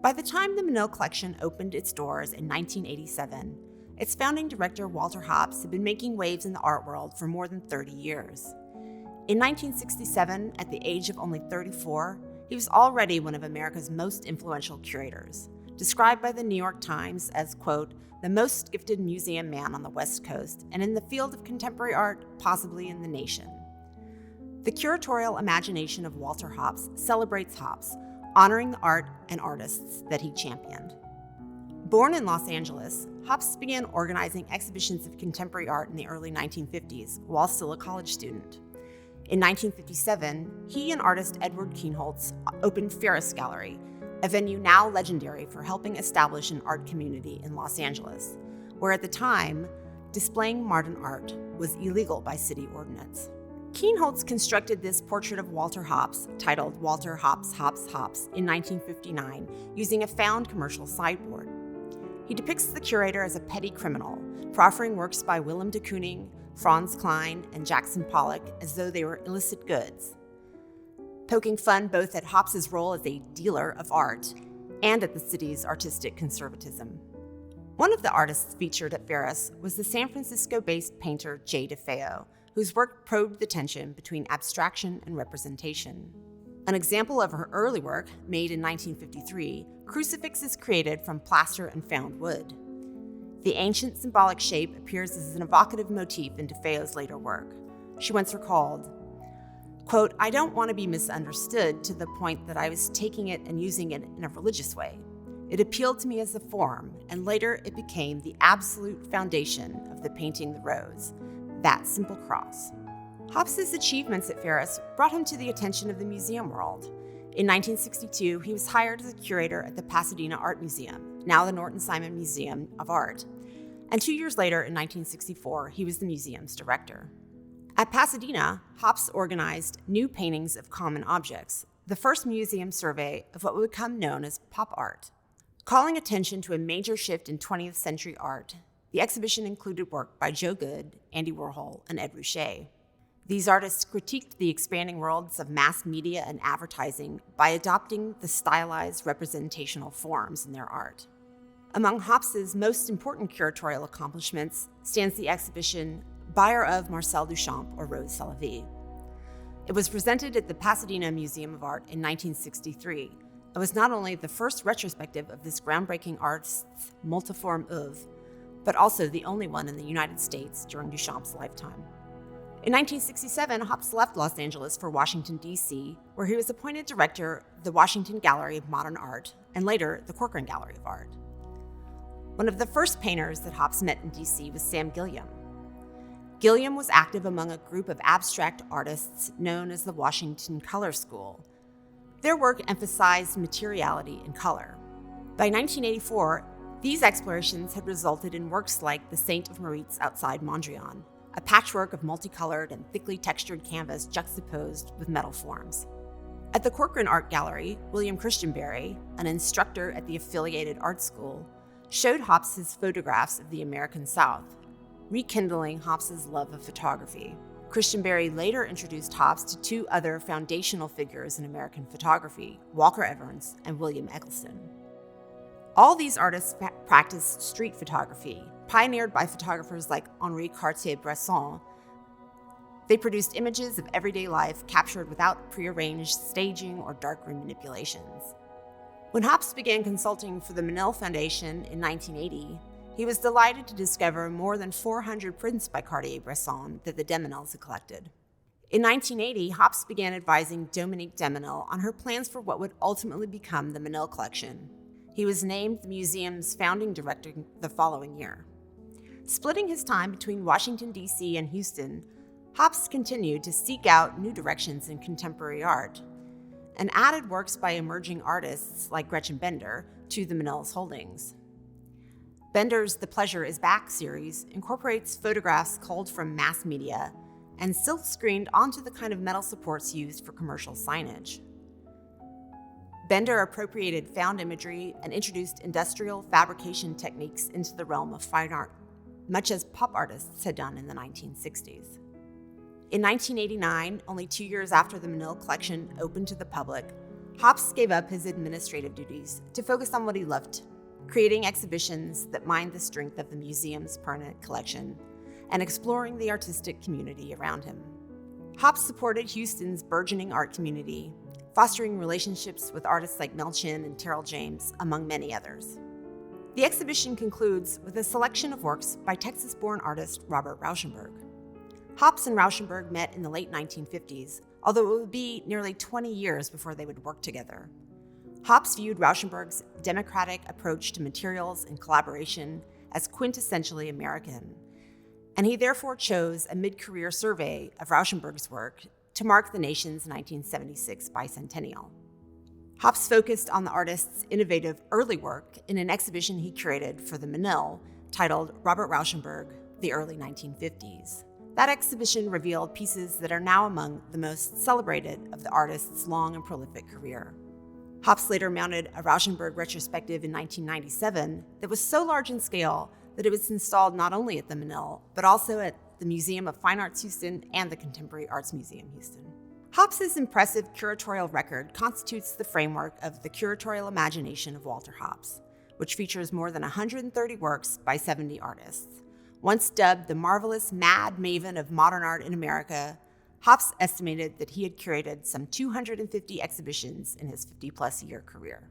By the time the Menil Collection opened its doors in 1987, its founding director Walter Hopps had been making waves in the art world for more than 30 years. In 1967, at the age of only 34, he was already one of America's most influential curators, described by the New York Times as, quote, the most gifted museum man on the West Coast, and in the field of contemporary art, possibly in the nation. The curatorial imagination of Walter Hopps celebrates Hopps, honoring the art and artists that he championed. Born in Los Angeles, Hopps began organizing exhibitions of contemporary art in the early 1950s while still a college student. In 1957, he and artist Edward Kienholz opened Ferris Gallery, a venue now legendary for helping establish an art community in Los Angeles, where at the time, displaying modern art was illegal by city ordinance. Kienholz constructed this portrait of Walter Hopps, titled Walter Hopps, Hopps, Hopps, in 1959, using a found commercial sideboard. He depicts the curator as a petty criminal, proffering works by Willem de Kooning, Franz Klein, and Jackson Pollock as though they were illicit goods, poking fun both at Hopps's role as a dealer of art and at the city's artistic conservatism. One of the artists featured at Ferris was the San Francisco-based painter J. DeFeo, whose work probed the tension between abstraction and representation. An example of her early work, made in 1953, Crucifix is created from plaster and found wood. The ancient symbolic shape appears as an evocative motif in DeFeo's later work. She once recalled, quote, I don't want to be misunderstood to the point that I was taking it and using it in a religious way. It appealed to me as a form, and later it became the absolute foundation of the painting the rose, that simple cross. Hopps's achievements at Ferris brought him to the attention of the museum world. In 1962, he was hired as a curator at the Pasadena Art Museum, now the Norton Simon Museum of Art. And 2 years later, in 1964, he was the museum's director. At Pasadena, Hopps organized New Paintings of Common Objects, the first museum survey of what would become known as pop art. Calling attention to a major shift in 20th century art, the exhibition included work by Joe Goode, Andy Warhol, and Ed Ruscha. These artists critiqued the expanding worlds of mass media and advertising by adopting the stylized representational forms in their art. Among Hopps's most important curatorial accomplishments stands the exhibition Buyer of Marcel Duchamp or Rose Salavi. It was presented at the Pasadena Museum of Art in 1963 and was not only the first retrospective of this groundbreaking artist's multiform oeuvre, but also the only one in the United States during Duchamp's lifetime. In 1967, Hopps left Los Angeles for Washington, D.C., where he was appointed director of the Washington Gallery of Modern Art and later the Corcoran Gallery of Art. One of the first painters that Hopps met in D.C. was Sam Gilliam. Gilliam was active among a group of abstract artists known as the Washington Color School. Their work emphasized materiality and color. By 1984, these explorations had resulted in works like The Saint of Moritz outside Mondrian, a patchwork of multicolored and thickly textured canvas juxtaposed with metal forms. At the Corcoran Art Gallery, William Christianberry, an instructor at the affiliated art school, showed Hopps his photographs of the American South, rekindling Hopps's love of photography. Christianberry later introduced Hopps to two other foundational figures in American photography, Walker Evans and William Eggleston. All these artists practiced street photography, pioneered by photographers like Henri Cartier-Bresson. They produced images of everyday life captured without prearranged staging or darkroom manipulations. When Hopps began consulting for the Menil Foundation in 1980, he was delighted to discover more than 400 prints by Cartier-Bresson that the de Menils had collected. In 1980, Hopps began advising Dominique de Menil on her plans for what would ultimately become the Menil Collection. He was named the museum's founding director the following year. Splitting his time between Washington, D.C. and Houston, Hopps continued to seek out new directions in contemporary art and added works by emerging artists like Gretchen Bender to the Menil's holdings. Bender's The Pleasure Is Back series incorporates photographs culled from mass media and silk screened onto the kind of metal supports used for commercial signage. Bender appropriated found imagery and introduced industrial fabrication techniques into the realm of fine art, much as pop artists had done in the 1960s. In 1989, only 2 years after the Menil Collection opened to the public, Hopps gave up his administrative duties to focus on what he loved, creating exhibitions that mined the strength of the museum's permanent collection and exploring the artistic community around him. Hopps supported Houston's burgeoning art community, fostering relationships with artists like Mel Chin and Terrell James, among many others. The exhibition concludes with a selection of works by Texas-born artist Robert Rauschenberg. Hopps and Rauschenberg met in the late 1950s, although it would be nearly 20 years before they would work together. Hopps viewed Rauschenberg's democratic approach to materials and collaboration as quintessentially American, and he therefore chose a mid-career survey of Rauschenberg's work to mark the nation's 1976 bicentennial. Hopps focused on the artist's innovative early work in an exhibition he curated for the Menil titled Robert Rauschenberg, The Early 1950s. That exhibition revealed pieces that are now among the most celebrated of the artist's long and prolific career. Hopps later mounted a Rauschenberg retrospective in 1997 that was so large in scale that it was installed not only at the Menil, but also at the Museum of Fine Arts Houston and the Contemporary Arts Museum Houston. Hopps's impressive curatorial record constitutes the framework of the curatorial imagination of Walter Hopps, which features more than 130 works by 70 artists. Once dubbed the marvelous mad maven of modern art in America, Hopps estimated that he had curated some 250 exhibitions in his 50-plus year career.